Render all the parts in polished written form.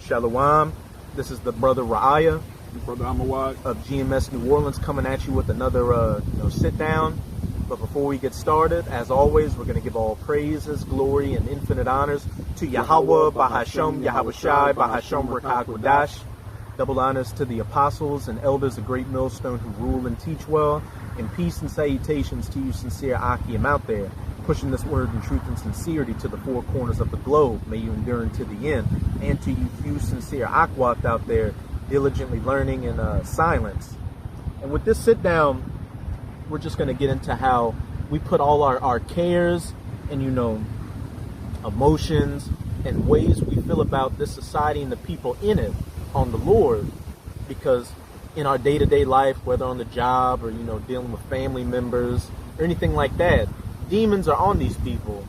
Shalom. This is the brother Ra'aya, Brother Amawad of GMS New Orleans, coming at you with another sit down. But before we get started, as always, we're going to give all praises, glory, and infinite honors to Yahweh, Bahasham, Yahawashi, Bahasham, Rakagwadash. Double honors to the apostles and elders of Great Millstone who rule and teach well. And peace and salutations to you sincere Akim out there, pushing this word in truth and sincerity to the four corners of the globe. May you endure unto the end. And to you few sincere Akwat out there, diligently learning in silence. And with this sit down, we're just going to get into how we put all our cares and, emotions and ways we feel about this society and the people in it on the Lord. Because in our day-to-day life, whether on the job or, dealing with family members or anything like that, demons are on these people.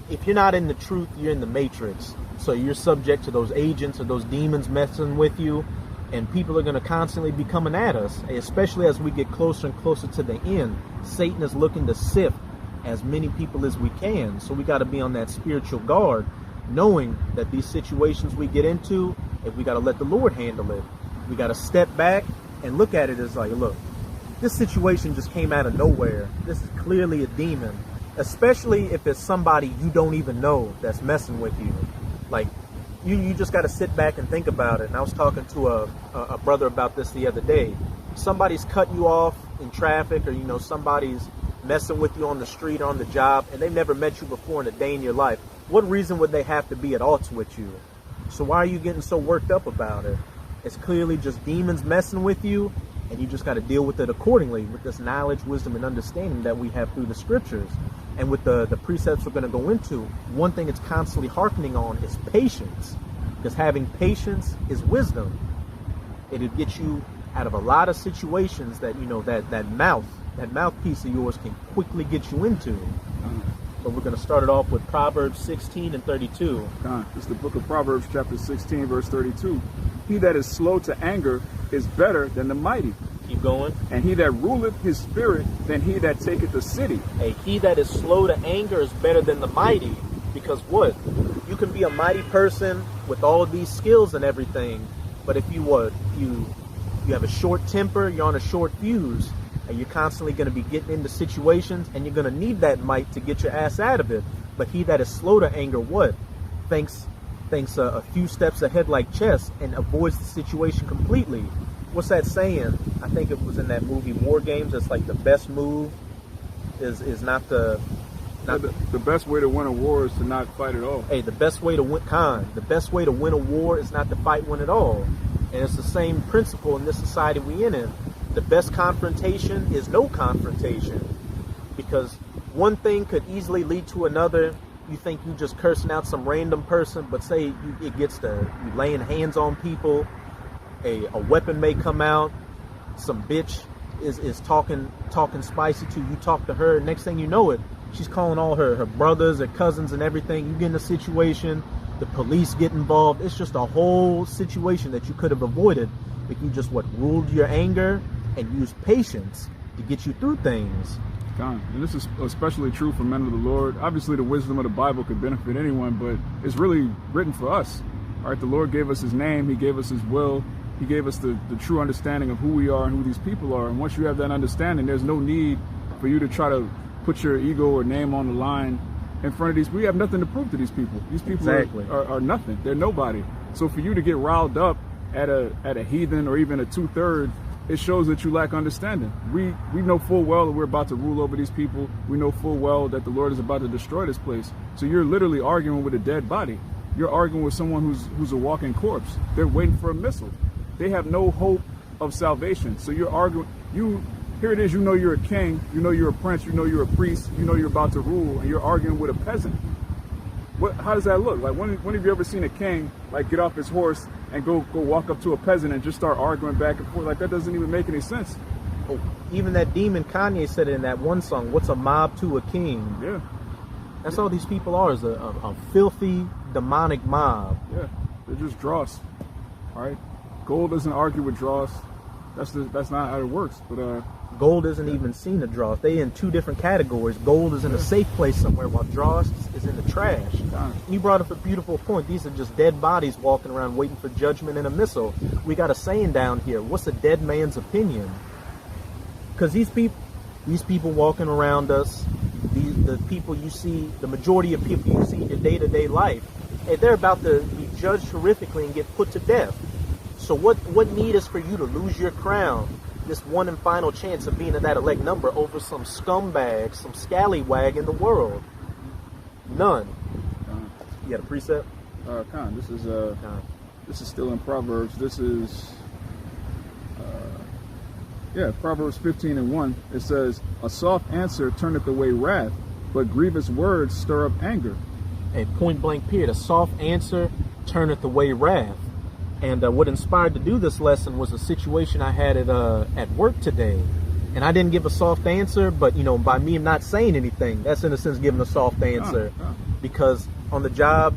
If you're not in the truth, you're in the matrix. So you're subject to those agents or those demons messing with you. And people are going to constantly be coming at us, especially as we get closer and closer to the end. Satan is looking to sift as many people as we can. So we got to be on that spiritual guard, knowing that these situations we get into, if we got to let the Lord handle it, we got to step back and look at it as like, look, this situation just came out of nowhere. This is clearly a demon, especially if it's somebody you don't even know that's messing with you. Like, you just got to sit back and think about it. And I was talking to a brother about this the other day. Somebody's cutting you off in traffic, or, somebody's messing with you on the street or on the job, and they've never met you before in a day in your life. What reason would they have to be at odds with you? So why are you getting so worked up about it? It's clearly just demons messing with you, and you just got to deal with it accordingly with this knowledge, wisdom, and understanding that we have through the scriptures. And with the precepts we're going to go into, one thing it's constantly hearkening on is patience. Because having patience is wisdom. It'll get you out of a lot of situations that, that mouthpiece of yours can quickly get you into. But we're going to start it off with Proverbs 16 and 32. It's the book of Proverbs, chapter 16, verse 32. He that is slow to anger is better than the mighty. Keep going. And he that ruleth his spirit than he that taketh the city. Hey, he that is slow to anger is better than the mighty. Because what? You can be a mighty person with all of these skills and everything, but if you have a short temper, you're on a short fuse, and you're constantly going to be getting into situations, and you're going to need that might to get your ass out of it. But he that is slow to anger, what? Thinks a few steps ahead like chess and avoids the situation completely. What's that saying? I think it was in that movie War Games. It's like the best move is not the best way to win a war is to not fight at all. Hey, the best way to win a war is not to fight one at all. And it's the same principle in this society we in. The best confrontation is no confrontation. Because one thing could easily lead to another. You think you just cursing out some random person, but say it gets to you laying hands on people, a weapon may come out, some bitch is talking spicy to you, you talk to her, next thing you know it, she's calling all her brothers or cousins and everything. You get in a situation, the police get involved. It's just a whole situation that you could have avoided if you just ruled your anger and used patience to get you through things. And this is especially true for men of the Lord. Obviously, the wisdom of the Bible could benefit anyone, but it's really written for us. All right, the Lord gave us his name. He gave us his will. He gave us the true understanding of who we are and who these people are. And once you have that understanding, there's no need for you to try to put your ego or name on the line in front of these. We have nothing to prove to these people. These people exactly. are nothing. They're nobody. So for you to get riled up at a heathen or even a two-third, it shows that you lack understanding. We know full well that we're about to rule over these people. We know full well that the Lord is about to destroy this place. So you're literally arguing with a dead body. You're arguing with someone who's a walking corpse. They're waiting for a missile. They have no hope of salvation. So you're arguing. Here it is, you're a king, you're a prince, you're a priest, you're about to rule, and you're arguing with a peasant. How does that look? Like, when have you ever seen a king get off his horse and go walk up to a peasant and just start arguing back and forth? Like, that doesn't even make any sense. Oh, even that demon Kanye said it in that one song, what's a mob to a king? Yeah. That's all these people are, is a filthy, demonic mob. Yeah, they're just dross. All right? Gold doesn't argue with dross. That's not how it works. But Gold isn't even seen to Dross. They in two different categories. Gold is in a safe place somewhere, while Dross is in the trash. You brought up a beautiful point. These are just dead bodies walking around waiting for judgment and a missile. We got a saying down here. What's a dead man's opinion? Because these people walking around us, the people you see, the majority of people you see in your day-to-day life, and they're about to be judged horrifically and get put to death. So what need is for you to lose your crown, this one and final chance of being at that elect number, over some scumbag, some scallywag in the world? None. You got a precept? Khan, this is still in Proverbs. This is Proverbs 15:1. It says, "A soft answer turneth away wrath, but grievous words stir up anger." A point blank period. A soft answer turneth away wrath. And what inspired to do this lesson was a situation I had at work today. And I didn't give a soft answer, but by me not saying anything, that's in a sense giving a soft answer. Because on the job,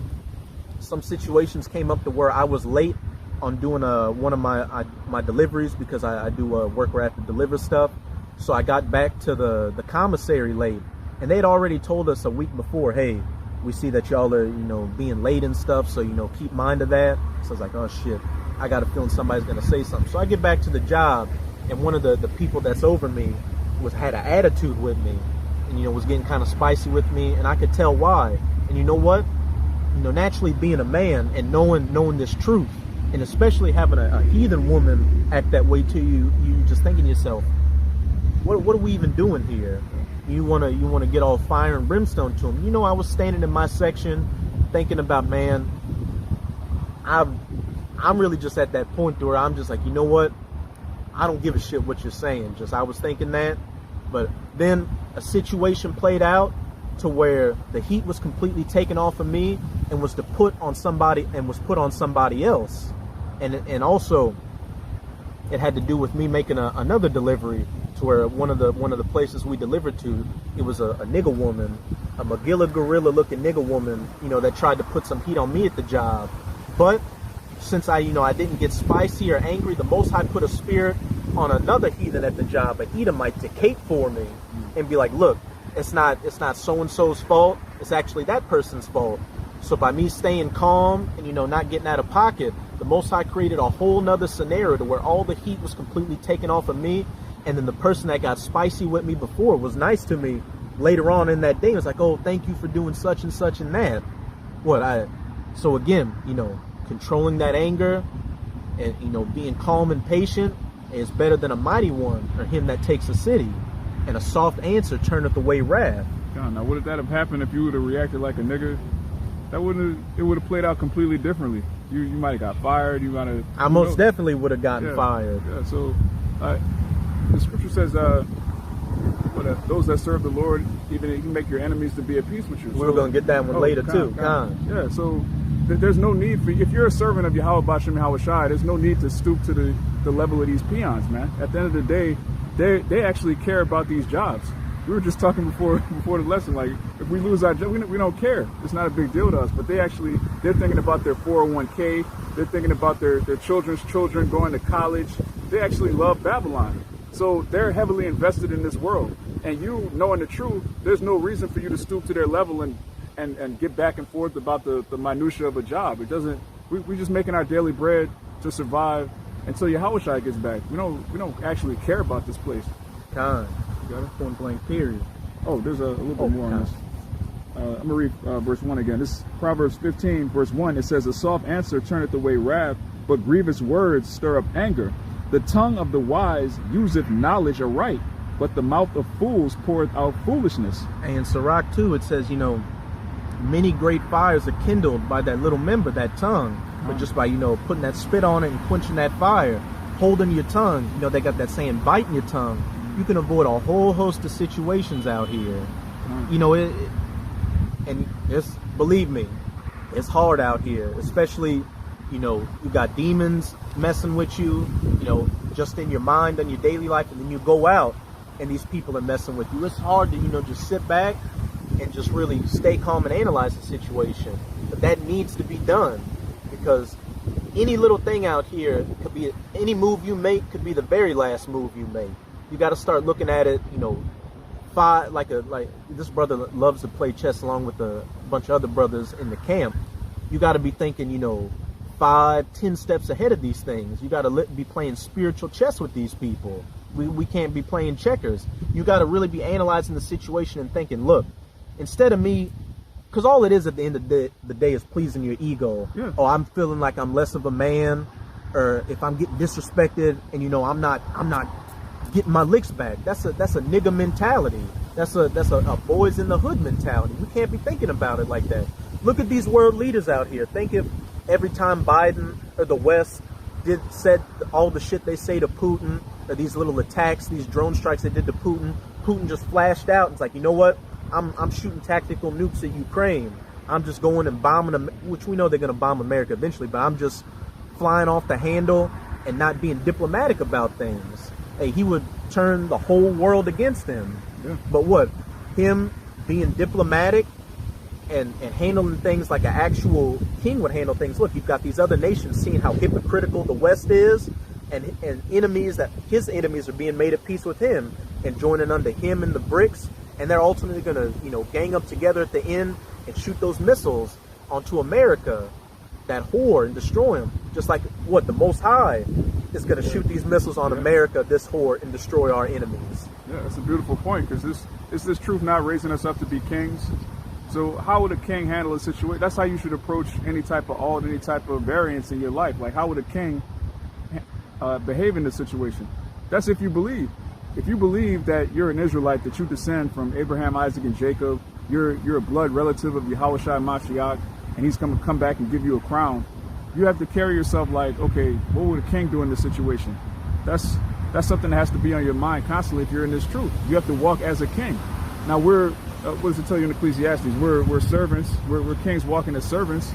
some situations came up to where I was late on doing one of my deliveries, because I do work where I have to deliver stuff. So I got back to the commissary late, and they'd already told us a week before, hey, we see that y'all are, being late and stuff, so, keep mind of that. So I was like, oh shit, I got a feeling somebody's gonna say something. So I get back to the job, and one of the people that's over me had an attitude with me, and, was getting kind of spicy with me, and I could tell why. And you know what? Naturally being a man and knowing this truth, and especially having a heathen woman act that way to you, you just thinking to yourself, what are we even doing here? You wanna get all fire and brimstone to him. I was standing in my section thinking about, man, I'm really just at that point where I'm just like, you know what? I don't give a shit what you're saying. Just I was thinking that, but then a situation played out to where the heat was completely taken off of me and was put on somebody else, and also it had to do with me making another delivery to where one of the places we delivered to, it was a nigger woman, a Magilla gorilla looking nigger woman, that tried to put some heat on me at the job. But since I didn't get spicy or angry, the Most High put a spirit on another heathen at the job, an Edomite, to cape for me and be like, look, it's not so-and-so's fault, it's actually that person's fault. So by me staying calm and not getting out of pocket, the Most High created a whole nother scenario to where all the heat was completely taken off of me, and then the person that got spicy with me before was nice to me later on in that day. It was like, oh, thank you for doing such and such and that. So again, controlling that anger and being calm and patient is better than a mighty one, or him that takes a city. And a soft answer turneth away wrath. God, now would that have happened if you would have reacted like a nigga? It would have played out completely differently. You might have got fired. I most definitely would have gotten fired. Yeah. So the scripture says, those that serve the Lord, even you can make your enemies to be at peace with you. We're going to get that one later too. Yeah. So there's no need for, if you're a servant of Yahweh B'Shem Yahweh Shai, there's no need to stoop to the level of these peons, man. At the end of the day, they actually care about these jobs. We were just talking before the lesson, like, if we lose our job, we don't care. It's not a big deal to us. But they're thinking about their 401k. They're thinking about their children's children going to college. They actually love Babylon. So they're heavily invested in this world. And you knowing the truth, there's no reason for you to stoop to their level and get back and forth about the minutia of a job. It doesn't. We're just making our daily bread to survive until Yahweh Shai gets back. We don't actually care about this place. Time. Got a point blank period. Oh, there's a little bit more on this. I'm going to read verse 1 again. This is Proverbs 15, verse 1. It says, "A soft answer turneth away wrath, but grievous words stir up anger. The tongue of the wise useth knowledge aright, but the mouth of fools poureth out foolishness." And in Sirach too, it says, many great fires are kindled by that little member, that tongue. But just by, putting that spit on it and quenching that fire, holding your tongue, they got that saying, biting your tongue, you can avoid a whole host of situations out here. And believe me, it's hard out here, especially, you got demons messing with you, just in your mind and your daily life, and then you go out and these people are messing with you. It's hard to, just sit back and just really stay calm and analyze the situation. But that needs to be done, because any little thing out here could be, any move you make could be the very last move you make. You got to start looking at it, you know, like this brother loves to play chess along with a bunch of other brothers in the camp. You got to be thinking, you know, 5-10 steps ahead of these things. You got to be playing spiritual chess with these people. We can't be playing checkers. You got to really be analyzing the situation and thinking, look, instead of me, because all it is at the end of the day is pleasing your ego. Yeah. Oh, I'm feeling like I'm less of a man, or if I'm getting disrespected and, you know, I'm not getting my licks back. That's a nigga mentality. That's a boys in the hood mentality. We can't be thinking about it like that. Look at these world leaders out here. Think if every time Biden or the West said all the shit they say to Putin, or these little attacks, these drone strikes they did to Putin just flashed out and it's like, you know what? I'm shooting tactical nukes at Ukraine. I'm just going and bombing them, which we know they're going to bomb America eventually, but I'm just flying off the handle and not being diplomatic about things. Hey, he would turn the whole world against him. Yeah. But what? Him being diplomatic and handling things like an actual king would handle things. Look, you've got these other nations seeing how hypocritical the West is, and enemies that his enemies are being made at peace with him and joining under him and the BRICS, and they're ultimately going to, you know, gang up together at the end and shoot those missiles onto America, that whore, and destroy them. Just like what the Most High is going to shoot these missiles on America, this whore, and destroy our enemies. Yeah, that's a beautiful point, because this truth not raising us up to be kings. So how would a king handle a situation? That's how you should approach any type of alt, any type of variance in your life. Like, how would a king behave in this situation? That's if you believe. If you believe that you're an Israelite, that you descend from Abraham, Isaac, and Jacob, you're a blood relative of Yahushua Mashiach, and he's going to come back and give you a crown, you have to carry yourself like, okay, what would a king do in this situation? That's something that has to be on your mind constantly if you're in this truth. You have to walk as a king. Now what does it tell you in Ecclesiastes? We're servants. We're kings walking as servants,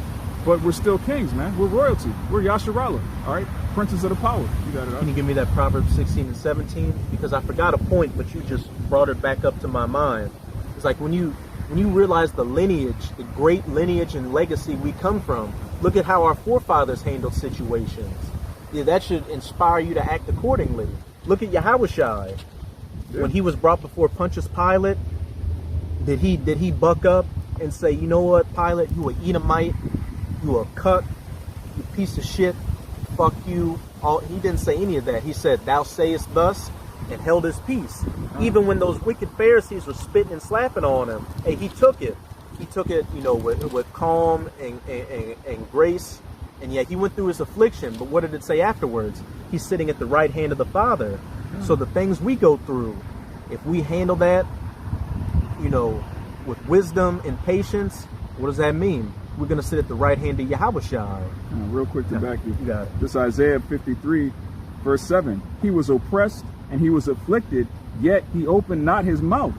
but we're still kings, man. We're royalty. We're Yasharallah, all right? Princes of the power. You got it, right? Can you give me that Proverbs 16 and 17? Because I forgot a point, but you just brought it back up to my mind. It's like when you realize the lineage, the great lineage and legacy we come from, look at how our forefathers handled situations. Yeah, that should inspire you to act accordingly. Look at Yahushua. Yeah. When he was brought before Pontius Pilate, did he buck up and say, you know what, Pilate, you a Edomite, you a cuck, you piece of shit, fuck you. He didn't say any of that. He said, thou sayest thus, and held his peace. Even when those wicked Pharisees were spitting and slapping on him, hey, he took it. He took it, you know, with calm and grace. And yet he went through his affliction. But what did it say afterwards? He's sitting at the right hand of the Father. So the things we go through, if we handle that, you know, with wisdom and patience, what does that mean? We're going to sit at the right hand of Yahushua. Real quick to back you. You got it. This Isaiah 53, verse 7. He was oppressed and he was afflicted, yet he opened not his mouth.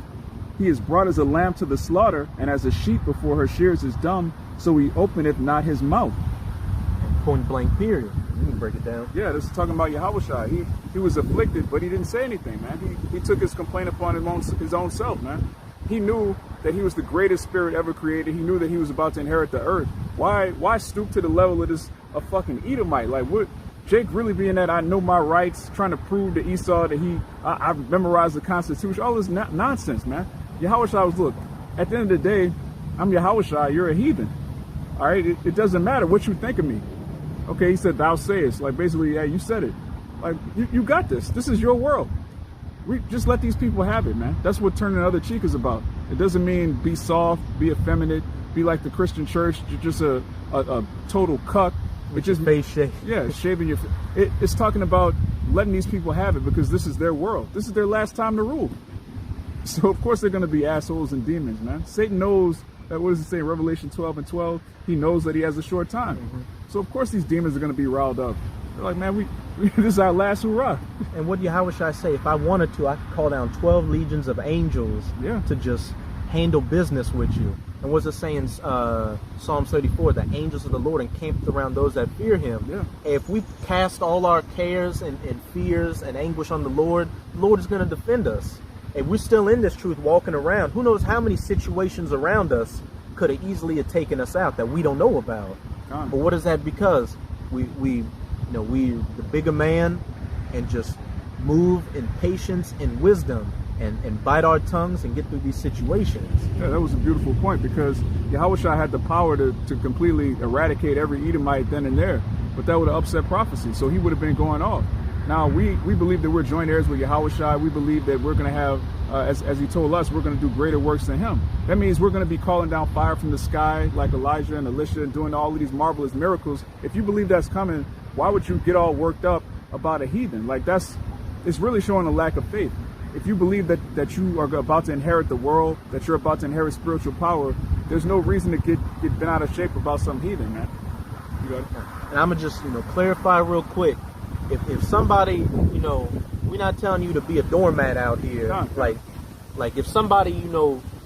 He is brought as a lamb to the slaughter, and as a sheep before her shears is dumb, so he openeth not his mouth. Point blank period. You can break it down. Yeah, this is talking about Yahushua. He was afflicted, but he didn't say anything, man. He took his complaint upon his own self, man. He knew that he was the greatest spirit ever created. He knew that he was about to inherit the earth. Why stoop to the level of a fucking Edomite? Like, what? Jake really being that I know my rights, trying to prove to Esau that I've memorized the Constitution. All this nonsense, man. Yahushua was, look, at the end of the day, I'm Yahushua, you're a heathen. All right? It doesn't matter what you think of me. Okay, he said, thou sayest. Like, basically, yeah, you said it. Like, you got this. This is your world. We just let these people have it, man. That's what turning the other cheek is about. It doesn't mean be soft, be effeminate, be like the Christian church, just a total cuck. It's just face shave. Yeah, shaving your. It's talking about letting these people have it because this is their world. This is their last time to rule. So of course they're going to be assholes and demons, man. Satan knows that. What does it say in Revelation 12 and 12? He knows that he has a short time. So of course these demons are going to be riled up. They're like, man, this is our last hurrah. And what Yahushua say? If I wanted to, I could call down 12 legions of angels to just handle business with you. And what's it saying, Psalm 34, the angels of the Lord encamped around those that fear him. Yeah. If we cast all our cares and fears and anguish on the Lord is going to defend us. If we're still in this truth walking around, who knows how many situations around us could have easily taken us out that we don't know about. But what is that because? We the bigger man and just move in patience and wisdom and bite our tongues and get through these situations. Yeah, that was a beautiful point, because Yahushua had the power to completely eradicate every Edomite then and there, but that would have upset prophecy, so he would have been going off. Now, we believe that we're joint heirs with Yahushua. We believe that we're going to have, as he told us, we're going to do greater works than him. That means we're going to be calling down fire from the sky like Elijah and Elisha and doing all of these marvelous miracles. If you believe that's coming, why would you get all worked up about a heathen? Like, it's really showing a lack of faith. If you believe that you are about to inherit the world, that you're about to inherit spiritual power, there's no reason to get bent out of shape about some heathen, man. You got it? And I'm going to just, clarify real quick. If somebody, we're not telling you to be a doormat out here. Like if somebody,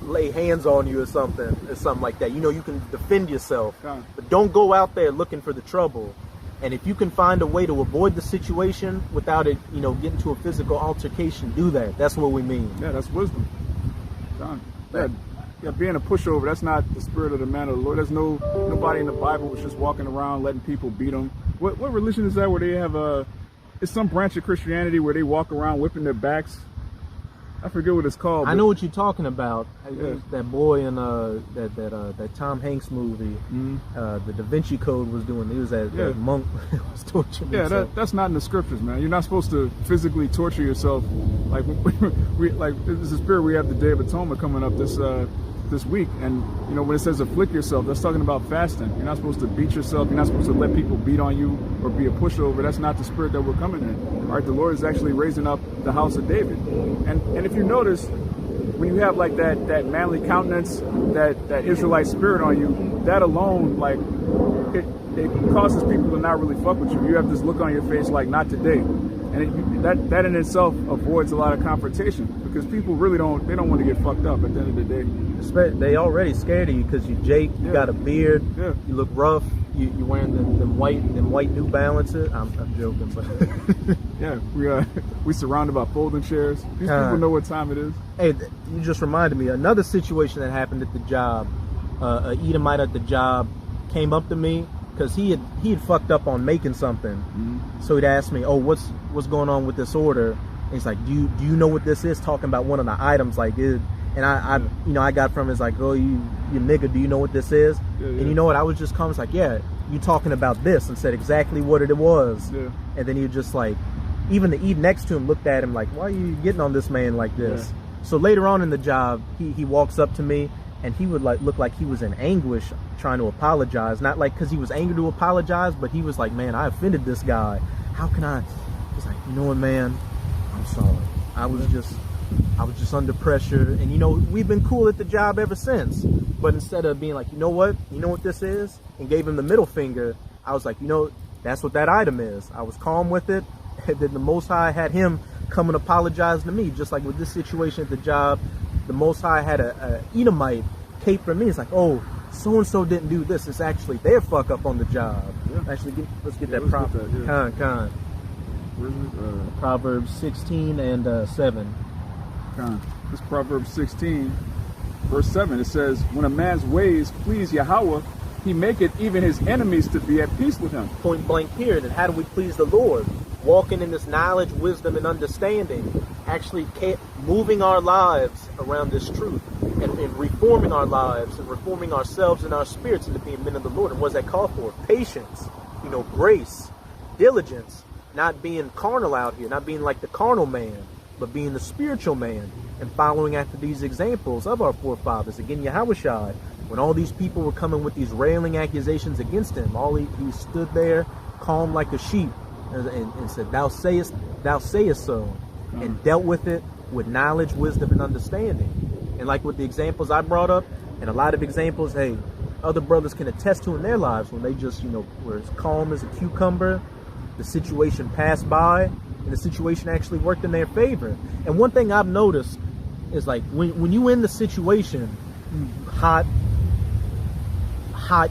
lay hands on you or something like that, you can defend yourself. But don't go out there looking for the trouble. And if you can find a way to avoid the situation without it, getting to a physical altercation, do that. That's what we mean. Yeah, that's wisdom. Yeah, being a pushover, that's not the spirit of the man of the Lord. There's nobody in the Bible was just walking around letting people beat them. What religion is that where they have it's some branch of Christianity where they walk around whipping their backs? I forget what it's called. I know what you're talking about. Yeah. That boy in that Tom Hanks movie, the Da Vinci Code was doing. He was that monk was torturing himself. That's not in the scriptures, man. You're not supposed to physically torture yourself. Like this is spirit. We have the Day of Atonement coming up this week, and when it says afflict yourself, that's talking about fasting. You're not supposed to beat yourself. You're not supposed to let people beat on you or be a pushover. That's not the spirit that we're coming in. All right, the Lord is actually raising up the house of David, and if you notice, when you have like that manly countenance, that Israelite spirit on you, that alone, like it causes people to not really fuck with you. You have this look on your face like, not today. And that in itself avoids a lot of confrontation, because people really don't want to get fucked up at the end of the day. They already scared of you because you Jake, you got a beard, you look rough, you wearing them white New Balances. I'm joking, but yeah, we surrounded by folding chairs. These people know what time it is. Hey, you just reminded me another situation that happened at the job. An Edomite at the job came up to me because he had fucked up on making something. So he'd asked me, "Oh, what's going on with this order?" And he's like, "Do you know what this is?" Talking about one of the items, like it. And I got from his like, "Oh, you nigga, do you know what this is?" And you know what? I was just calm. It's like, "Yeah, you talking about this," and said exactly what it was. And then he just like, even the Ede next to him looked at him like, "Why are you getting on this man like this?" So later on in the job, he walks up to me and he would like look like he was in anguish trying to apologize. Not like because he was angry to apologize, but he was like, "Man, I offended this guy. How can I?" He's like, "You know what, man? I'm sorry. I was just under pressure, and we've been cool at the job ever since." But instead of being like, "You know what this is," and gave him the middle finger, I was like, that's what that item is. I was calm with it. And then the Most High had him come and apologize to me, just like with this situation at the job. The Most High had a Edomite cape for me. It's like, "Oh, so and so didn't do this. It's actually their fuck up on the job." Actually, let's get that proper. Con. Proverbs 16 and 7. This Proverbs 16, verse 7. It says, "When a man's ways please Yahweh, he maketh even his enemies to be at peace with him." Point blank period. And how do we please the Lord? Walking in this knowledge, wisdom, and understanding. Actually moving our lives around this truth and reforming our lives and reforming ourselves and our spirits into being men of the Lord. And what does that call for? Patience, grace, diligence, not being carnal out here, not being like the carnal man, but being the spiritual man and following after these examples of our forefathers. Again, Yahushua, when all these people were coming with these railing accusations against him, he stood there calm like a sheep and said, thou sayest so, and dealt with it with knowledge, wisdom, and understanding. And like with the examples I brought up, and a lot of examples, hey, other brothers can attest to in their lives when they just, were as calm as a cucumber, the situation passed by, and the situation actually worked in their favor. And one thing I've noticed is like when you in the situation, you hot,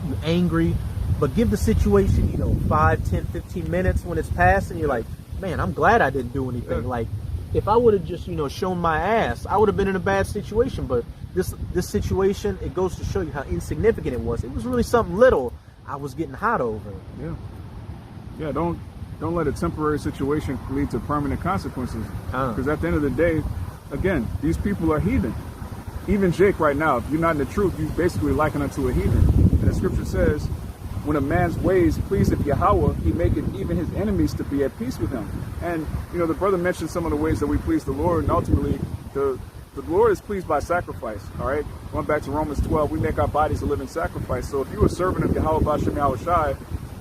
you angry, but give the situation, 5, 10, 15 minutes when it's passed, and you're like, man, I'm glad I didn't do anything. Like, if I would have just, shown my ass, I would have been in a bad situation. But this situation, it goes to show you how insignificant it was. It was really something little I was getting hot over. Yeah, don't Don't let a temporary situation lead to permanent consequences. Because at the end of the day, again, these people are heathen. Even Jake right now, if you're not in the truth, you basically liken unto a heathen. And the scripture says, when a man's ways pleaseth Yahweh, he maketh even his enemies to be at peace with him. And, you know, the brother mentioned some of the ways that we please the Lord, and ultimately the Lord is pleased by sacrifice, all right? Going back to Romans 12, we make our bodies a living sacrifice. So if you're a servant of Yahweh Bashem Yahweh Shai,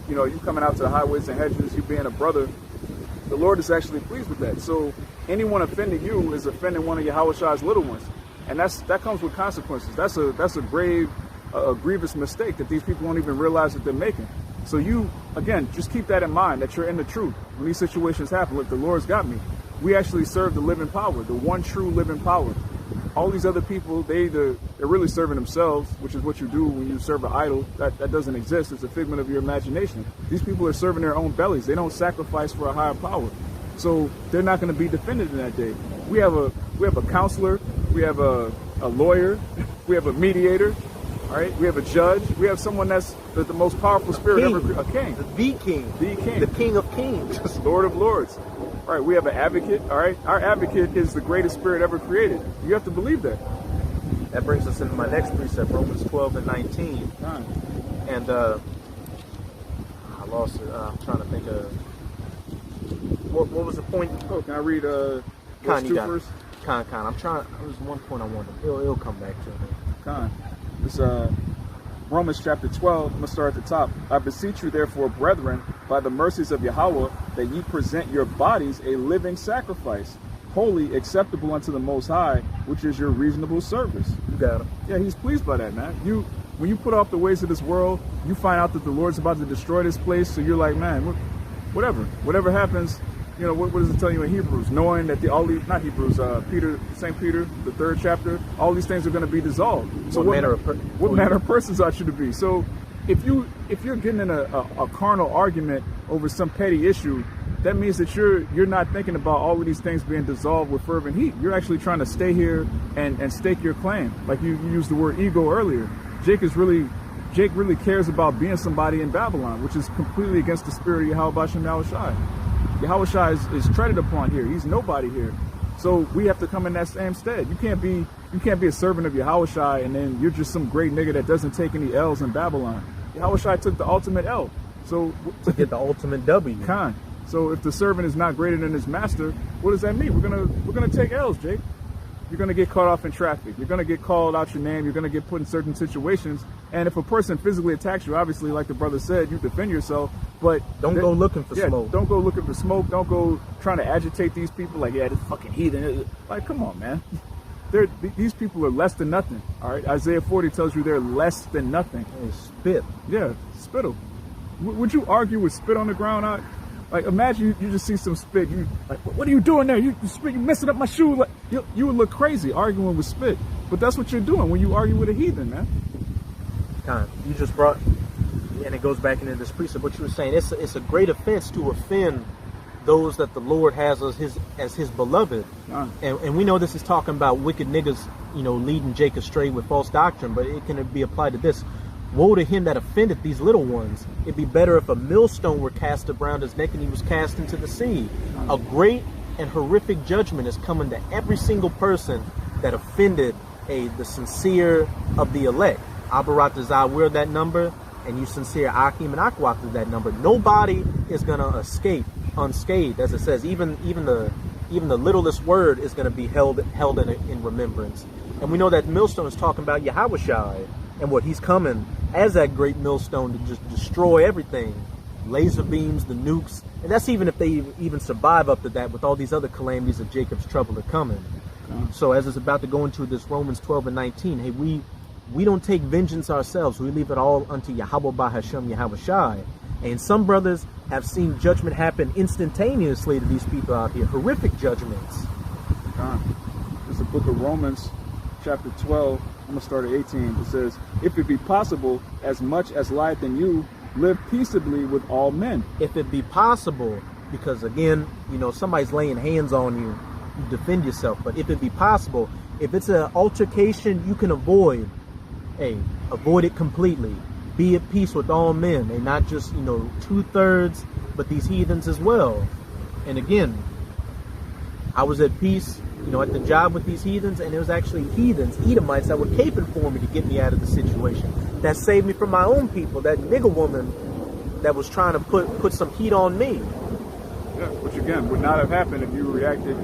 you know, you coming out to the highways and hedges, you being a brother, the Lord is actually pleased with that. So anyone offending you is offending one of Yahweh Shai's little ones. And that comes with consequences. That's a grievous mistake that these people don't even realize that they're making. So you, again, just keep that in mind, that you're in the truth. When these situations happen, look, the Lord's got me. We actually serve the living power, the one true living power. All these other people, they're really serving themselves, which is what you do when you serve an idol. That doesn't exist. It's a figment of your imagination. These people are serving their own bellies. They don't sacrifice for a higher power. So they're not going to be defended in that day. We have a counselor, we have a lawyer, we have a mediator, all right? We have a judge. We have someone that's the most powerful spirit ever, a king. The king. The king of kings. Lord of lords. All right, we have an advocate, all right? Our advocate is the greatest spirit ever created. You have to believe that. That brings us into my next precept, Romans 12 and 19. And I lost it. I'm trying to think of... What was the point? Oh, can I read verse 2 first? Con. I'm trying... There was one point I wanted. It'll come back to me. Con. It's Romans chapter 12. I'm going to start at the top. I beseech you, therefore, brethren, by the mercies of Yahweh, that ye present your bodies a living sacrifice, holy, acceptable unto the Most High, which is your reasonable service. You got him. Yeah, he's pleased by that, man. When you put off the ways of this world, you find out that the Lord's about to destroy this place, so you're like, man, whatever happens, you know, what does it tell you in Hebrews? Knowing that St. Peter, the 3rd chapter, all these things are going to be dissolved. So what manner of persons ought you to be? So if you're getting in a carnal argument over some petty issue, that means that you're not thinking about all of these things being dissolved with fervent heat. You're actually trying to stay here and stake your claim. Like you used the word ego earlier. Jake really cares about being somebody in Babylon, which is completely against the spirit of Yahweh Bashem Yahweh Shai. Yahweh Shai is treaded upon here. He's nobody here. So we have to come in that same stead. You can't be a servant of Yahweh Shai and then you're just some great nigga that doesn't take any L's in Babylon. Yahweh Shai took the ultimate L. So to get the ultimate W. Con. So if the servant is not greater than his master, what does that mean? We're gonna take L's, Jake. You're gonna get caught off in traffic. You're gonna get called out your name. You're gonna get put in certain situations. And if a person physically attacks you, obviously, like the brother said, you defend yourself. But don't go looking for smoke. Don't go looking for smoke. Don't go trying to agitate these people. Like, yeah, this fucking heathen. Like, come on, man. These people are less than nothing. All right. Isaiah 40 tells you they're less than nothing. They spit. Yeah, spittle. Would you argue with spit on the ground? Like, imagine you just see some spit. You like, what are you doing there? You spit. You messing up my shoe. Like, you would look crazy arguing with spit. But that's what you're doing when you argue with a heathen, man. You just brought, and it goes back into this precept. What you were saying, it's a great offense to offend those that the Lord has as his beloved. And we know this is talking about wicked niggas, you know, leading Jake astray with false doctrine. But it can be applied to this. Woe to him that offended these little ones. It'd be better if a millstone were cast around his neck and he was cast into the sea. A great and horrific judgment is coming to every single person that offended the sincere of the elect. Abarat Azai, we're that number, and you sincere Akim and Akwat is that number. Nobody is going to escape unscathed, as it says. Even the littlest word is going to be held in remembrance. And we know that millstone is talking about Yahweh Shai and what he's coming as that great millstone to just destroy everything. Laser beams, the nukes, and that's even if they even survive up to that with all these other calamities of Jacob's trouble are coming. So as it's about to go into this Romans 12 and 19, hey, we don't take vengeance ourselves. We leave it all unto Yahweh Bahashem Yahweh Shai. And some brothers have seen judgment happen instantaneously to these people out here. Horrific judgments. It's the book of Romans, chapter 12. I'm going to start at 18. It says, if it be possible, as much as lieth in you, live peaceably with all men. If it be possible, because again, you know, somebody's laying hands on you, you defend yourself. But if it be possible, if it's an altercation you can avoid, hey, avoid it completely. be at peace with all men. They not just, 2/3, but these heathens as well. And again, I was at peace, at the job with these heathens, and it was actually heathens, Edomites, that were caping for me to get me out of the situation. That saved me from my own people, that nigger woman that was trying to put some heat on me. Yeah, which again would not have happened if you reacted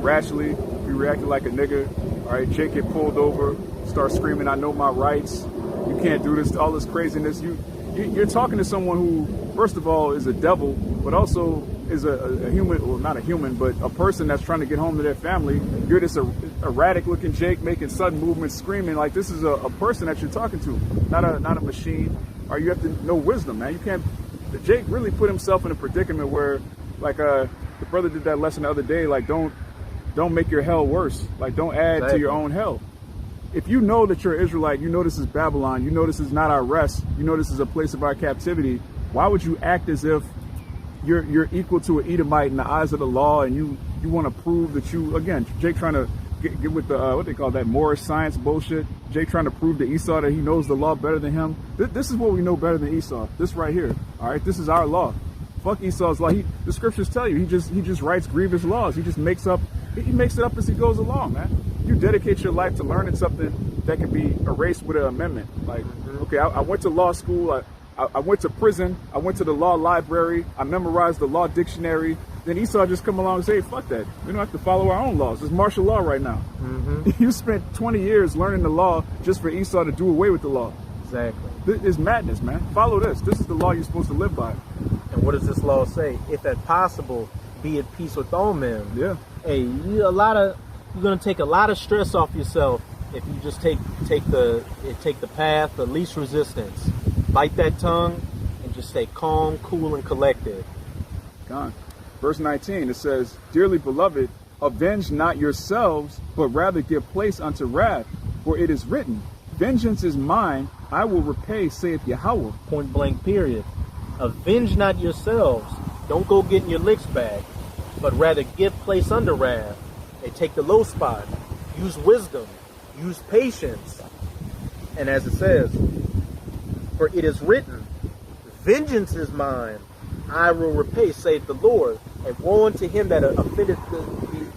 rashly, if you reacted like a nigga. All right, Jake get pulled over, start screaming, "I know my rights. You can't do this," all this craziness. You're talking to someone who, first of all, is a devil, but also is a human, well, not a human, but a person that's trying to get home to their family. You're this erratic looking Jake making sudden movements, screaming. Like, this is a person that you're talking to, not a machine. Or you have to know wisdom, man. You can't. Jake really put himself in a predicament where, like, the brother did that lesson the other day. Like, don't make your hell worse. Like, don't add to your own hell. If you know that you're an Israelite, you know this is Babylon, you know this is not our rest, you know this is a place of our captivity, why would you act as if you're equal to an Edomite in the eyes of the law, and you want to prove that you, again, Jake trying to get with the, what they call that, Moorish science bullshit, Jake trying to prove to Esau that he knows the law better than him. This is what we know better than Esau, this right here, all right? This is our law. Fuck Esau's law. The scriptures tell you, he just writes grievous laws. He just makes it up as he goes along, man. You dedicate your life to learning something that can be erased with an amendment. Like, okay, I went to law school, I went to prison, I went to the law library, I memorized the law dictionary. Then Esau just come along and say, fuck that. We don't have to follow our own laws. It's martial law right now. You spent 20 years learning the law just for Esau to do away with the law. Exactly. This is madness, man. Follow this. This is the law you're supposed to live by. And what does this law say? If at possible, be at peace with all men. Yeah. Hey, you're gonna take a lot of stress off yourself if you just take the path of least resistance. Bite that tongue and just stay calm, cool, and collected. Gone. Verse 19, it says, "Dearly beloved, avenge not yourselves, but rather give place unto wrath. For it is written, vengeance is mine, I will repay, saith Yahweh." Point blank period. Avenge not yourselves. Don't go getting your licks back, but rather give place unto wrath. They take the low spot. Use wisdom. Use patience. And as it says, for it is written, vengeance is mine, I will repay, saith the Lord. And woe unto him that offended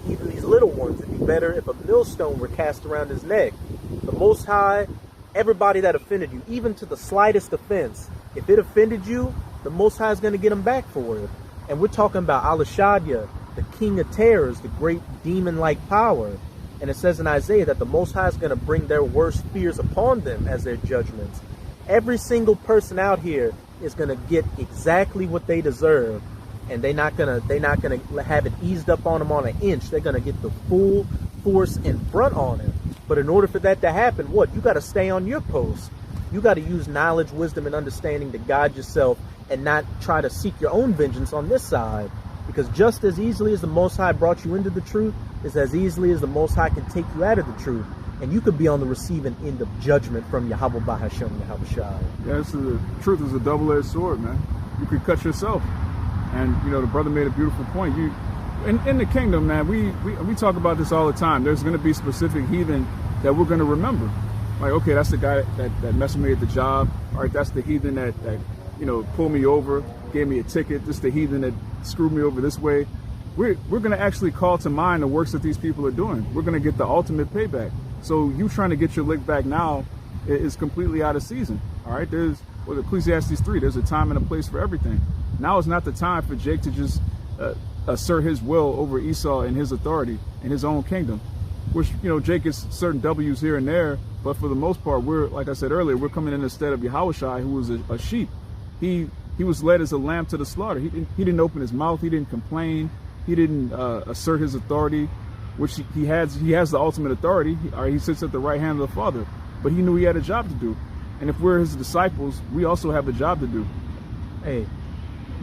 even these little ones. It'd be better if a millstone were cast around his neck. The Most High, everybody that offended you, even to the slightest offense, if it offended you, the Most High is going to get them back for it. And we're talking about Al-Shaddai, the king of terrors, the great demon-like power. And it says in Isaiah that the Most High is going to bring their worst fears upon them as their judgments. Every single person out here is going to get exactly what they deserve. And they're not gonna have it eased up on them on an inch. They're going to get the full force and front on it. But in order for that to happen, you got to stay on your post. You got to use knowledge, wisdom, and understanding to guide yourself and not try to seek your own vengeance on this side. Because just as easily as the Most High brought you into the truth, is as easily as the Most High can take you out of the truth. And you could be on the receiving end of judgment from Yahweh Bahashem, Yahweh Shai. Yeah, the truth is a double-edged sword, man. You could cut yourself. And, the brother made a beautiful point. In the kingdom, man, we talk about this all the time. There's going to be specific heathen that we're going to remember. Like, okay, that's the guy that messed with me at the job. All right, that's the heathen that pulled me over, gave me a ticket. This is the heathen that screwed me over this way. We're going to actually call to mind the works that these people are doing. We're going to get the ultimate payback. So you trying to get your lick back now is completely out of season. All right, there's Ecclesiastes 3. There's a time and a place for everything. Now is not the time for Jake to just assert his will over Esau and his authority in his own kingdom. Which, Jake gets certain W's here and there, but for the most part, like I said earlier, we're coming in the stead of Yahushua, who was a sheep. He was led as a lamb to the slaughter. He didn't open his mouth. He didn't complain. He didn't assert his authority, which he has the ultimate authority. He sits at the right hand of the Father. But he knew he had a job to do. And if we're his disciples, we also have a job to do. Hey,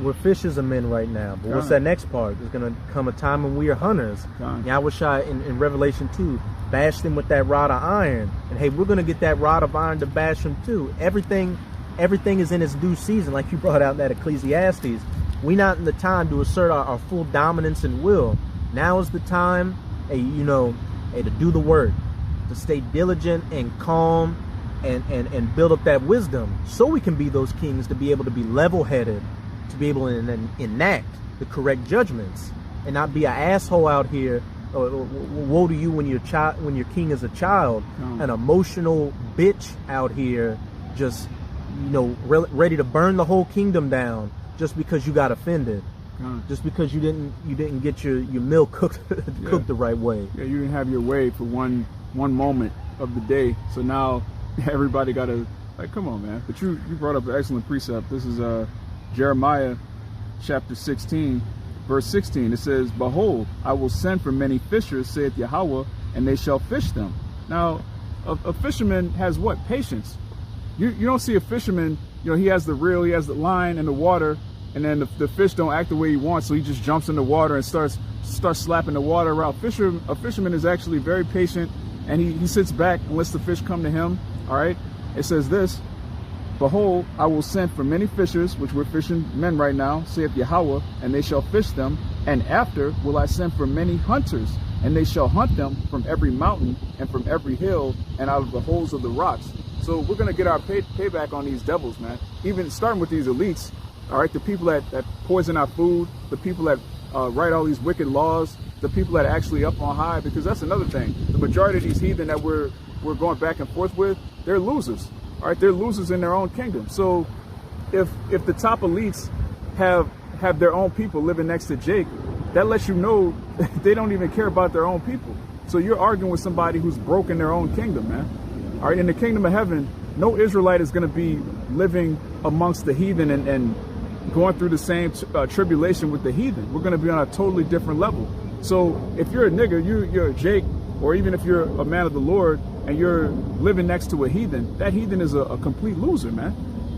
we're fishers of men right now. But what's that next part? There's going to come a time when we are hunters. Yahushua in Revelation 2 bashed them with that rod of iron. And hey, we're going to get that rod of iron to bash them too. Everything is in its due season, like you brought out that Ecclesiastes. We're not in the time to assert our full dominance and will. Now is the time, to do the work, to stay diligent and calm and build up that wisdom so we can be those kings, to be able to be level-headed, to be able to enact the correct judgments and not be an asshole out here. Woe to you when your king is a child, an emotional bitch out here, just ready to burn the whole kingdom down just because you got offended, just because you didn't get your meal cooked the right way. Yeah, you didn't have your way for one moment of the day, so now everybody got to, like, come on, man. But you brought up an excellent precept. This is Jeremiah chapter 16, verse 16. It says, "Behold, I will send for many fishers, saith Yahweh, and they shall fish them." Now, a fisherman has what? Patience. You don't see a fisherman, he has the reel, he has the line and the water, and then the fish don't act the way he wants, so he just jumps in the water and starts slapping the water around. A fisherman is actually very patient, and he sits back and lets the fish come to him. All right. It says this, "Behold, I will send for many fishers," which we're fishing men right now, saith Yahweh, "and they shall fish them. And after will I send for many hunters, and they shall hunt them from every mountain and from every hill and out of the holes of the rocks." So we're going to get our payback on these devils, man. Even starting with these elites, all right, the people that poison our food, the people that write all these wicked laws, the people that are actually up on high, because that's another thing. The majority of these heathen that we're going back and forth with, they're losers. All right, they're losers in their own kingdom. So if the top elites have their own people living next to Jake, that lets you know they don't even care about their own people. So you're arguing with somebody who's broken their own kingdom, man. All right, in the kingdom of heaven, no Israelite is going to be living amongst the heathen and going through the same tribulation with the heathen. We're going to be on a totally different level. So if you're a nigga, you're a Jake, or even if you're a man of the Lord and you're living next to a heathen, that heathen is a complete loser, man.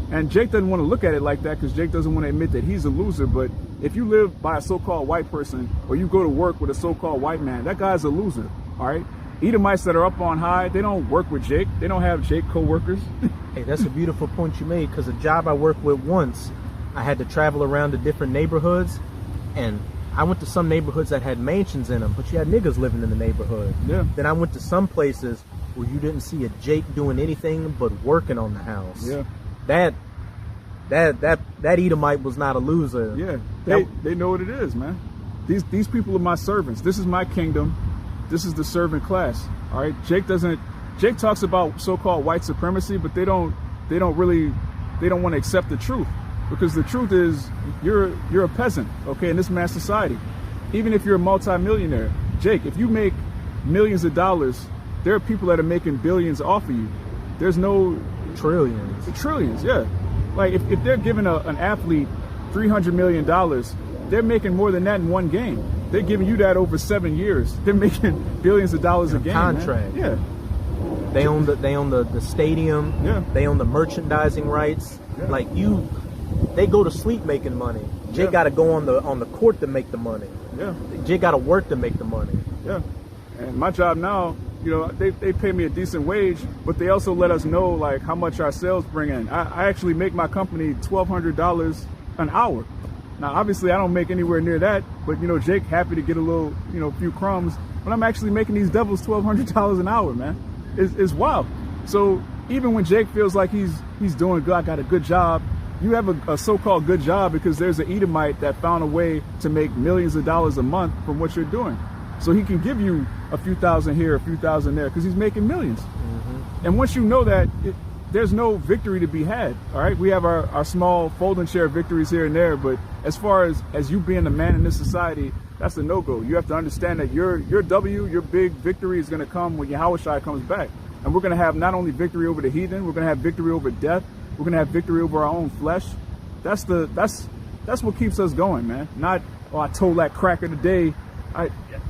And Jake doesn't want to look at it like that, because Jake doesn't want to admit that he's a loser. But if you live by a so-called white person, or you go to work with a so-called white man, that guy's a loser. All right. Edomites that are up on high, they don't work with Jake. They don't have Jake co-workers. Hey, that's a beautiful point you made, because a job I worked with once, I had to travel around to different neighborhoods, and I went to some neighborhoods that had mansions in them, but you had niggas living in the neighborhood. Yeah. Then I went to some places where you didn't see a Jake doing anything but working on the house. Yeah. That Edomite was not a loser. Yeah. They know what it is, man. These people are my servants. This is my kingdom. This is the servant class. All right. Jake talks about so-called white supremacy, but they don't want to accept the truth, because the truth is you're a peasant, okay, in this mass society. Even if you're a multimillionaire, Jake, if you make millions of dollars, there are people that are making billions off of you. There's no trillions. Yeah. Like if they're giving an athlete $300 million, they're making more than that in one game. They're giving you that over 7 years. They're making billions of dollars a game. Contract. Man. Yeah. They own the stadium. Yeah. They own the merchandising rights. Yeah. Like they go to sleep making money. Jay got to go on the court to make the money. Yeah. Jay got to work to make the money. Yeah. And my job now, they pay me a decent wage, but they also let us know like how much our sales bring in. I actually make my company $1,200 an hour. Now, obviously, I don't make anywhere near that, but Jake happy to get a little, few crumbs. But I'm actually making these devils $1,200 an hour, man. It's wild. So even when Jake feels like he's doing good, I got a good job. You have a so-called good job because there's an Edomite that found a way to make millions of dollars a month from what you're doing. So he can give you a few thousand here, a few thousand there, because he's making millions. Mm-hmm. And once you know that, there's no victory to be had. All right, we have our small folding chair victories here and there, but as far as you being a man in this society, that's a no-go. You have to understand that your big victory is going to come when Yahushua comes back. And we're going to have not only victory over the heathen, we're going to have victory over death. We're going to have victory over our own flesh. That's what keeps us going, man. Not, I told that cracker today.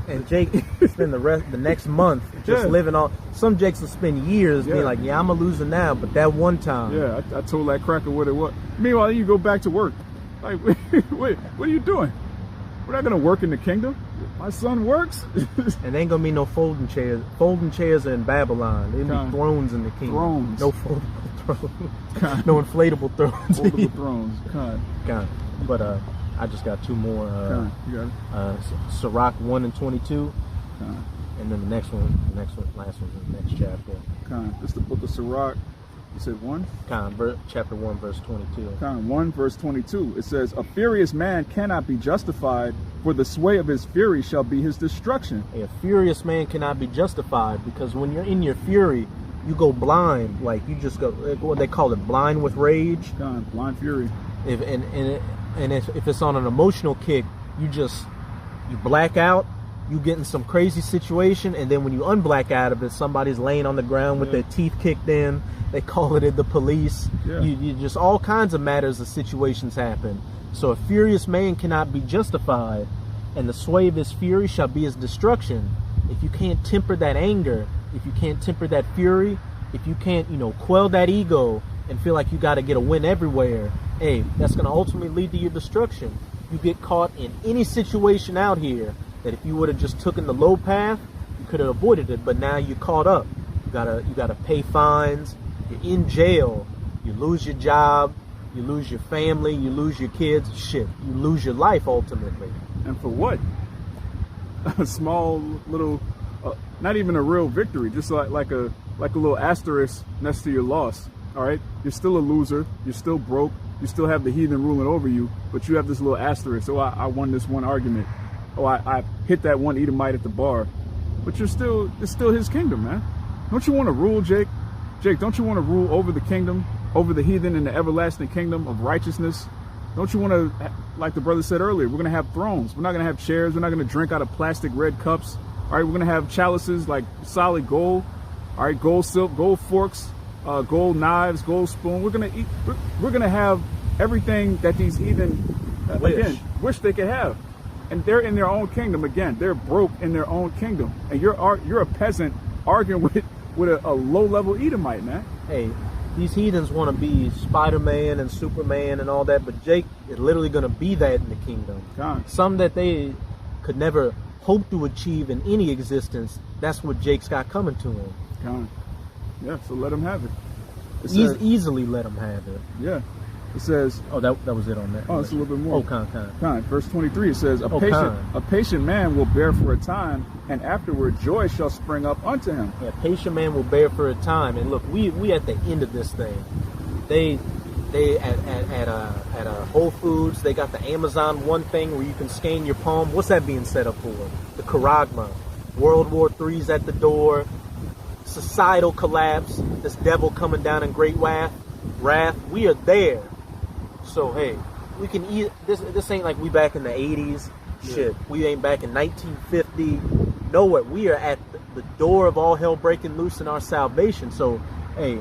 And Jake spend the next month just living on. Some Jakes will spend years being like, I'm a loser now, but that one time. Yeah, I told that cracker what it was. Meanwhile, you go back to work. Like, wait, what are you doing? We're not going to work in the kingdom. My son works. And there ain't going to be no folding chairs. Folding chairs are in Babylon. There'll be thrones in the kingdom. Thrones. No foldable thrones. No inflatable thrones. Foldable thrones. Kind. But I just got two more. You got it. Sirach 1 and 22. And then last one's in the next chapter. This is the book of Sirach, You said 1? Chapter 1, verse 22. 1 verse 22. It says, a furious man cannot be justified, for the sway of his fury shall be his destruction. A furious man cannot be justified, because when you're in your fury, you go blind. Like, you just go, what they call it, blind with rage. Blind fury. If it's on an emotional kick, you black out, you get in some crazy situation, and then when you unblack out of it, somebody's laying on the ground with their teeth kicked in. They call it the police. Yeah. You just, all kinds of matters of situations happen. So a furious man cannot be justified, and the sway of his fury shall be his destruction. If you can't temper that anger, if you can't temper that fury, if you can't, quell that ego and feel like you got to get a win everywhere, hey, that's going to ultimately lead to your destruction. You get caught in any situation out here that if you would have just taken the low path, you could have avoided it, but now you're caught up. You gotta pay fines. You're in jail. You lose your job. You lose your family. You lose your kids. Shit, you lose your life ultimately. And for what? A small little, not even a real victory, just like a little asterisk next to your loss. All right, you're still a loser. You're still broke. You still have the heathen ruling over you, but you have this little asterisk. Oh, I won this one argument. Oh, I hit that one Edomite at the bar. But it's still his kingdom, man. Don't you want to rule, Jake? Jake, don't you want to rule over the kingdom, over the heathen in the everlasting kingdom of righteousness? Don't you want to, like the brother said earlier, we're going to have thrones. We're not going to have chairs. We're not going to drink out of plastic red cups. All right, we're going to have chalices like solid gold. All right, gold silk, gold forks, gold knives, gold spoon. We're going to eat. We're going to have everything that these heathen, wish they could have. And they're in their own kingdom again. They're broke in their own kingdom, and you're a peasant arguing with a low-level Edomite, man. Hey, these heathens want to be Spider-Man and Superman and all that, but Jake is literally going to be that in the kingdom. God. Some that they could never hope to achieve in any existence. That's what Jake's got coming to him. God. Yeah, so let him have it. Easily let him have it. Yeah. It says, oh, that was it on that. Oh, it's a little bit more. Con. Verse 23, it says, a patient man will bear for a time, and afterward joy shall spring up unto him. Yeah, patient man will bear for a time. And look, we at the end of this thing. They at Whole Foods, they got the Amazon One thing where you can scan your palm. What's that being set up for? The Charagma. World War III's at the door. Societal collapse. This devil coming down in great wrath. We are there. So hey, we can eat this. This ain't like we back in the 80s. Yeah. Shit, we ain't back in 1950. Nowhere. We are at the door of all hell breaking loose in our salvation. So hey,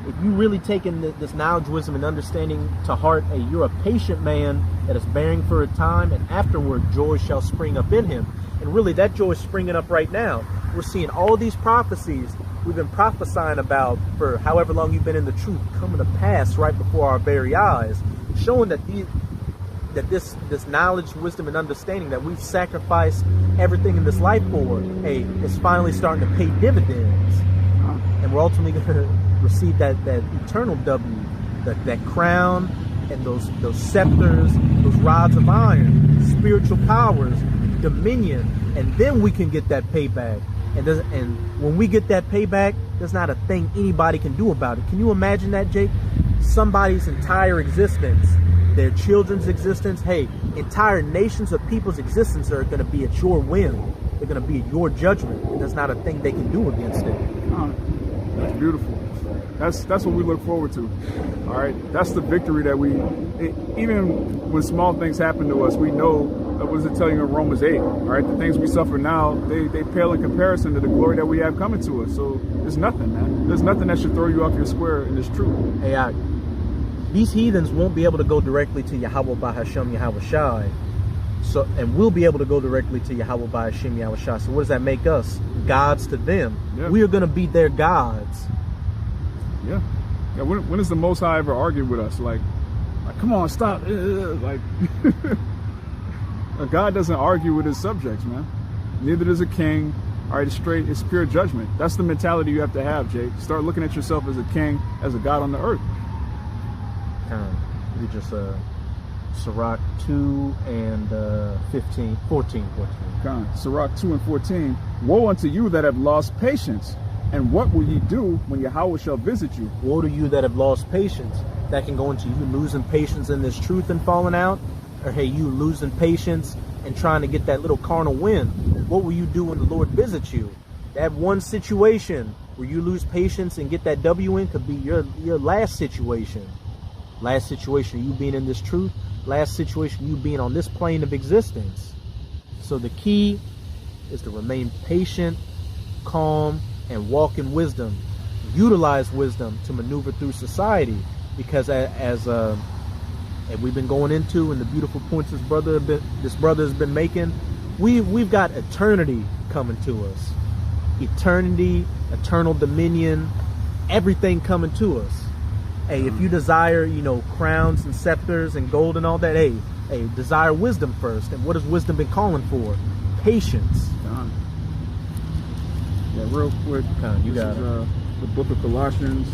if you really taking this knowledge, wisdom, and understanding to heart, hey, you're a patient man that is bearing for a time, and afterward joy shall spring up in him. And really, that joy is springing up right now. We're seeing all these prophecies we've been prophesying about for however long you've been in the truth coming to pass right before our very eyes, showing that this knowledge, wisdom, and understanding that we've sacrificed everything in this life for, hey, it's finally starting to pay dividends. And we're ultimately going to receive that eternal W, that crown, and those scepters, those rods of iron, spiritual powers, dominion, and then we can get that payback. And when we get that payback, there's not a thing anybody can do about it. Can you imagine that, Jake? Somebody's entire existence, their children's existence, hey, entire nations of people's existence are going to be at your whim. They're going to be at your judgment. And there's not a thing they can do against it. That's beautiful. That's what we look forward to. All right, that's the victory that even when small things happen to us, we know. What does it tell you in Romans 8? All right, the things we suffer now, they pale in comparison to the glory that we have coming to us. So there's nothing, man. There's nothing that should throw you off your square in this truth. Hey, these heathens won't be able to go directly to Yahweh Bahashem Yahweh Shai. So, and we'll be able to go directly to Yahweh Bahashem Yahweh Shai. So what does that make us? Gods to them. Yeah. We are going to be their gods. Yeah. When is the Most High ever argued with us? Like come on, stop. Like... God doesn't argue with his subjects, man. Neither does a king. All right, it's pure judgment. That's the mentality you have to have, Jake. Start looking at yourself as a king, as a God on the earth. We just Sirach 2 and 14. Sirach 2 and 14. Woe unto you that have lost patience, And what will ye do when Yahweh shall visit you? Woe to you that have lost patience. That can go into you losing patience in this truth and falling out, or hey, you losing patience and trying to get that little carnal win. What will you do when the Lord visits you? That one situation where you lose patience and get that W in could be your last situation. Last situation, you being in this truth. Last situation, you being on this plane of existence. So the key is to remain patient, calm, and walk in wisdom. Utilize wisdom to maneuver through society, because as we've been going into, and the beautiful points this brother has been making, we've got eternity coming to us. Eternity, eternal dominion, everything coming to us. Hey, if you desire, crowns and scepters and gold and all that, hey, desire wisdom first. And what has wisdom been calling for? Patience. Yeah, real quick. You got it. The book of Colossians,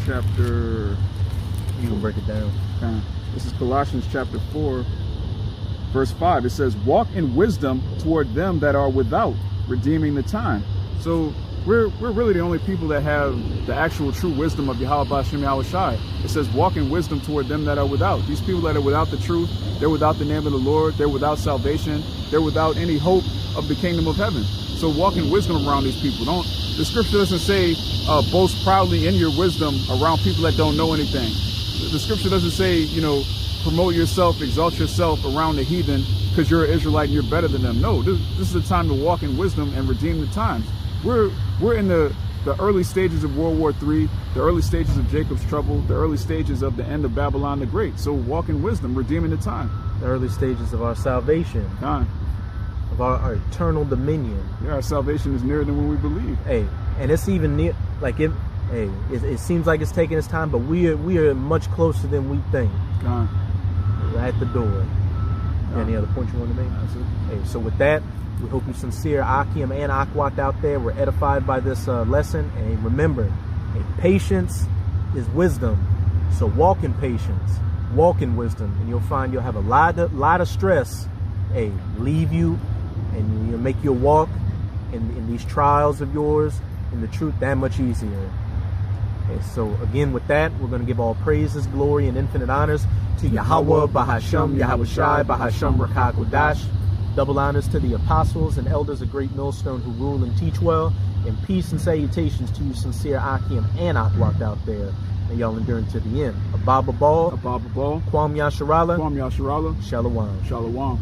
chapter. You can break it down. This is Colossians chapter 4, verse 5. It says, "Walk in wisdom toward them that are without, redeeming the time." So we're really the only people that have the actual true wisdom of Yahweh B'Shem Yahweh Shai. It says, "Walk in wisdom toward them that are without." These people that are without the truth, they're without the name of the Lord, they're without salvation, they're without any hope of the kingdom of heaven. So walk in wisdom around these people. The scripture doesn't say boast proudly in your wisdom around people that don't know anything. The scripture doesn't say, promote yourself, exalt yourself around the heathen because you're an Israelite and you're better than them. No, this is the time to walk in wisdom and redeem the times. We're in the early stages of World War III, the early stages of Jacob's trouble, the early stages of the end of Babylon the Great. So walk in wisdom, redeeming the time. The early stages of our salvation. Of our eternal dominion. Yeah, our salvation is nearer than when we believe. Hey, and it's even near, it seems like it's taking its time, but we are much closer than we think. We're at the door. Any other point you want to make? That's it. Hey, so with that, we hope you sincere Akim and Akwat out there were edified by this lesson. And remember, patience is wisdom. So walk in patience, walk in wisdom, and you'll find you'll have a lot of stress leave you, and you'll make your walk in these trials of yours in the truth that much easier. Okay, so again, with that, we're going to give all praises, glory, and infinite honors to Yahweh Bahasham Yahweh Shai Bahasham Rakak Wadash. Double honors to the apostles and elders of Great Millstone who rule and teach well. And peace and salutations to you sincere Akim and Akwat out there. And y'all enduring to the end. Ababa Ball. Ababa Ball. Kwam Yasharala. Kwam Yasharala. Shalom. Shalom.